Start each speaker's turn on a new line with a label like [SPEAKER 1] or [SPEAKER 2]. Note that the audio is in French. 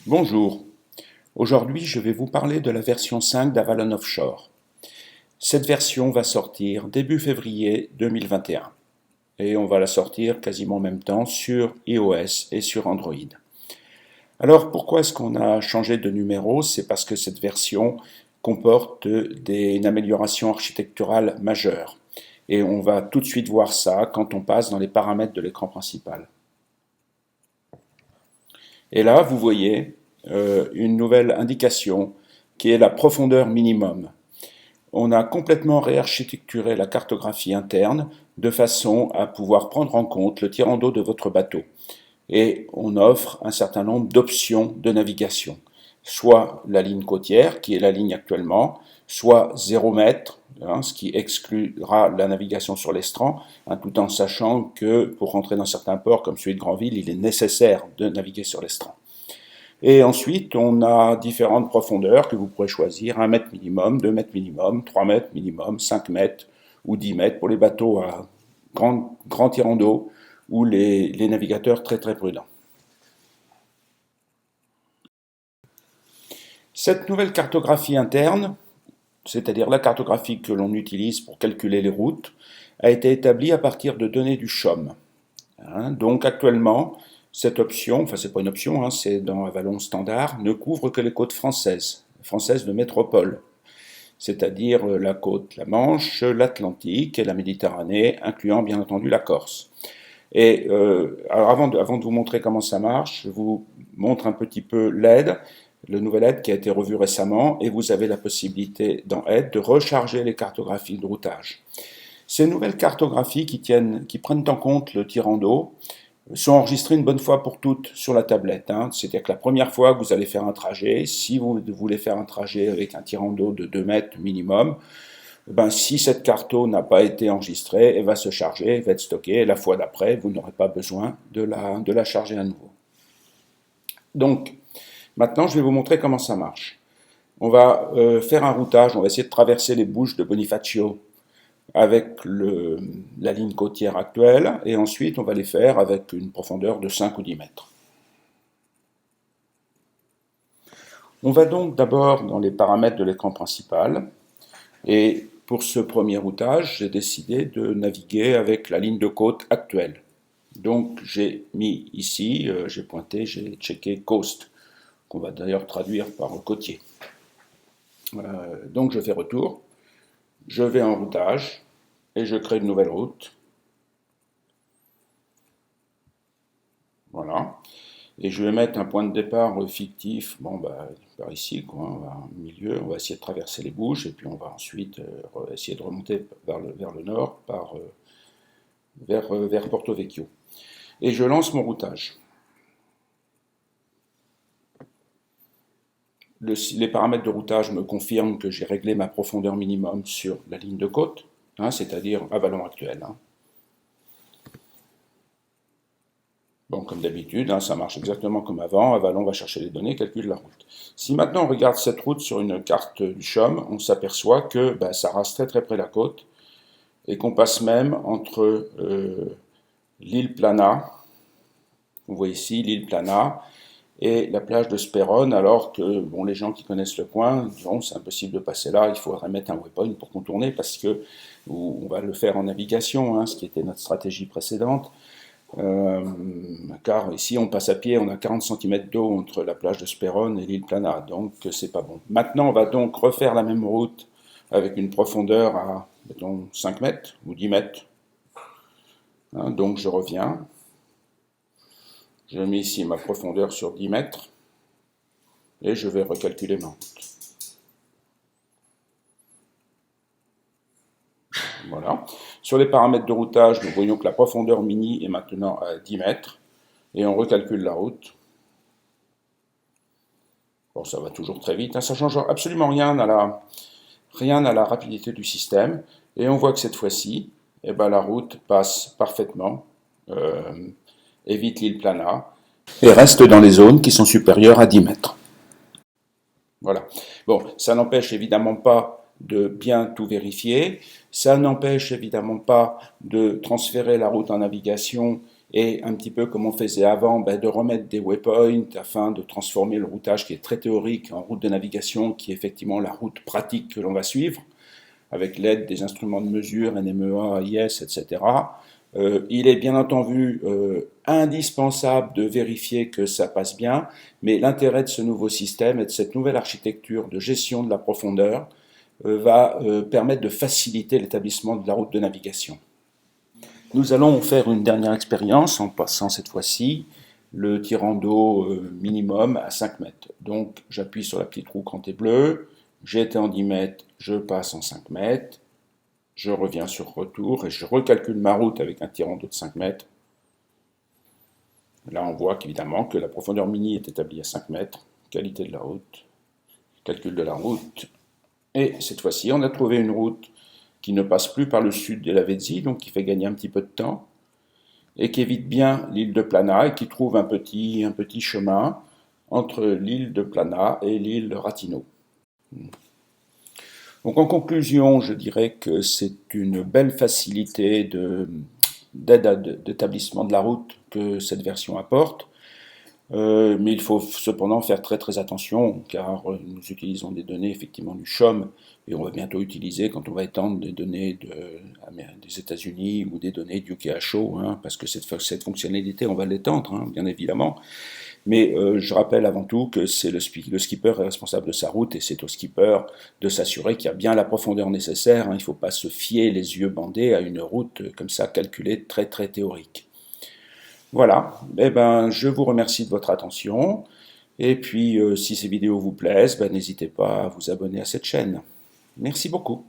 [SPEAKER 1] Bonjour, aujourd'hui je vais vous parler de la version 5 d'Avalon Offshore. Cette version va sortir début février 2021 et on va la sortir quasiment en même temps sur iOS et sur Android. Alors pourquoi est-ce qu'on a changé de numéro? C'est parce que cette version comporte une amélioration architecturale majeure et on va tout de suite voir ça quand on passe dans les paramètres de l'écran principal. Et là, vous voyez une nouvelle indication qui est la profondeur minimum. On a complètement réarchitecturé la cartographie interne de façon à pouvoir prendre en compte le tirant d'eau de votre bateau. Et on offre un certain nombre d'options de navigation. Soit la ligne côtière, qui est la ligne actuellement, soit 0 mètre, ce qui exclura la navigation sur l'estran, tout en sachant que pour rentrer dans certains ports comme celui de Granville, il est nécessaire de naviguer sur l'estran. Et ensuite, on a différentes profondeurs que vous pourrez choisir, 1 mètre minimum, 2 mètres minimum, 3 mètres minimum, 5 mètres ou 10 mètres pour les bateaux à grand tirant d'eau ou les navigateurs très très prudents. Cette nouvelle cartographie interne, c'est-à-dire la cartographie que l'on utilise pour calculer les routes, a été établie à partir de données du CHOM. Donc actuellement, cette option, enfin c'est pas une option, c'est dans Avalon Standard, ne couvre que les côtes françaises de métropole, c'est-à-dire la côte la Manche, l'Atlantique et la Méditerranée, incluant bien entendu la Corse. Et alors avant de vous montrer comment ça marche, je vous montre un petit peu l'aide, le nouvel aide qui a été revu récemment, et vous avez la possibilité dans aide de recharger les cartographies de routage. Ces nouvelles cartographies qui prennent en compte le tirant d'eau sont enregistrées une bonne fois pour toutes sur la tablette. C'est-à-dire que la première fois que vous allez faire un trajet, si vous voulez faire un trajet avec un tirant d'eau de 2 mètres minimum, si cette carto n'a pas été enregistrée, elle va se charger, elle va être stockée, et la fois d'après, vous n'aurez pas besoin de la charger à nouveau. Donc, maintenant, je vais vous montrer comment ça marche. On va faire un routage, on va essayer de traverser les bouches de Bonifacio avec la ligne côtière actuelle, et ensuite on va les faire avec une profondeur de 5 ou 10 mètres. On va donc d'abord dans les paramètres de l'écran principal, et pour ce premier routage, j'ai décidé de naviguer avec la ligne de côte actuelle. Donc j'ai mis ici, j'ai pointé, j'ai checké coast, qu'on va d'ailleurs traduire par côtier. Donc je fais retour, je vais en routage, et je crée une nouvelle route. Voilà. Et je vais mettre un point de départ fictif, par ici, on va au milieu, on va essayer de traverser les bouches, et puis on va ensuite essayer de remonter vers le nord, vers Porto Vecchio. Et je lance mon routage. Les paramètres de routage me confirment que j'ai réglé ma profondeur minimum sur la ligne de côte, c'est-à-dire Avalon actuel. Bon, comme d'habitude, ça marche exactement comme avant. Avalon va chercher les données, calcule la route. Si maintenant on regarde cette route sur une carte du CHOM, on s'aperçoit que ça reste très très près de la côte et qu'on passe même entre l'île Plana, vous voyez ici l'île Plana, et la plage de Sperone, alors que les gens qui connaissent le coin diront c'est impossible de passer là, il faudrait mettre un waypoint pour contourner parce que on va le faire en navigation, ce qui était notre stratégie précédente. Car ici on passe à pied, on a 40 cm d'eau entre la plage de Sperone et l'île Plana, donc c'est pas bon. Maintenant on va donc refaire la même route avec une profondeur à, mettons, 5 mètres ou 10 mètres. Donc je reviens, je mets ici ma profondeur sur 10 mètres et je vais recalculer ma route. Voilà. Sur les paramètres de routage, nous voyons que la profondeur mini est maintenant à 10 mètres et on recalcule la route. Bon, ça va toujours très vite, ça ne change absolument rien à la rapidité du système. Et on voit que cette fois-ci, la route passe parfaitement, évite l'île Plana et reste dans les zones qui sont supérieures à 10 mètres. Voilà. Bon, ça n'empêche évidemment pas de bien tout vérifier, ça n'empêche évidemment pas de transférer la route en navigation et un petit peu comme on faisait avant, de remettre des waypoints afin de transformer le routage qui est très théorique en route de navigation qui est effectivement la route pratique que l'on va suivre, avec l'aide des instruments de mesure, NMEA, IS, etc. Il est bien entendu indispensable de vérifier que ça passe bien, mais l'intérêt de ce nouveau système et de cette nouvelle architecture de gestion de la profondeur va permettre de faciliter l'établissement de la route de navigation. Nous allons faire une dernière expérience en passant cette fois-ci le tirant d'eau minimum à 5 mètres. Donc j'appuie sur la petite roue crantée bleue, j'ai été en 10 mètres, je passe en 5 mètres, je reviens sur retour et je recalcule ma route avec un tirant d'eau de 5 mètres. Là on voit qu'évidemment que la profondeur mini est établie à 5 mètres, qualité de la route, calcul de la route, et cette fois-ci on a trouvé une route qui ne passe plus par le sud de la Lavezzi, donc qui fait gagner un petit peu de temps, et qui évite bien l'île de Plana, et qui trouve un petit chemin entre l'île de Plana et l'île Rattino. Donc en conclusion, je dirais que c'est une belle facilité d'aide d'établissement de la route que cette version apporte. Mais il faut cependant faire très très attention car nous utilisons des données effectivement du CHOM et on va bientôt utiliser quand on va étendre des données des États-Unis ou des données du UKHO, parce que cette fonctionnalité on va l'étendre, bien évidemment. Mais je rappelle avant tout que c'est le skipper est responsable de sa route et c'est au skipper de s'assurer qu'il y a bien la profondeur nécessaire. Il ne faut pas se fier les yeux bandés à une route comme ça calculée très très théorique. Voilà, je vous remercie de votre attention, et puis si ces vidéos vous plaisent, n'hésitez pas à vous abonner à cette chaîne. Merci beaucoup.